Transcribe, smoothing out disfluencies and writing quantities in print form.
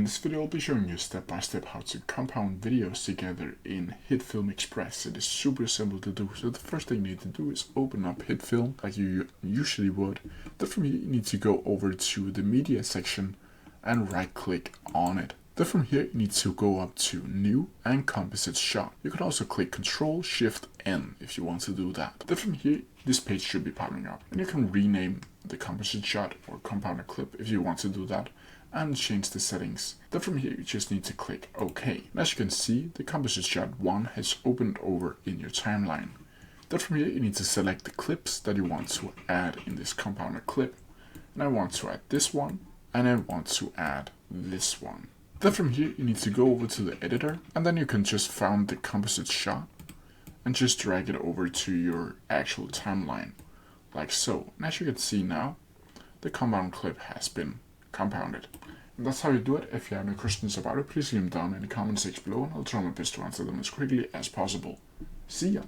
In this video I'll be showing you step by step how to compound videos together in Hitfilm Express. It is super simple to do, so the first thing you need to do is open up Hitfilm like you usually would. Then from here you need to go over to the media section and right click on it. Then from here you need to go up to new and composite shot. You can also click Ctrl Shift N if you want to do that. Then from here this page should be popping up and you can rename the composite shot or compounded clip if you want to do that, and change the settings. Then from here you just need to click OK. And as you can see, the composite shot 1 has opened over in your timeline. Then from here you need to select the clips that you want to add in this compounded clip. And I want to add this one, and I want to add this one. Then from here you need to go over to the editor, and then you can just find the composite shot and just drag it over to your actual timeline, like so. And as you can see now, the compound clip has been compounded. And that's how you do it. If you have any questions about it, please leave them down in the comment section below and I'll try my best to answer them as quickly as possible. See ya!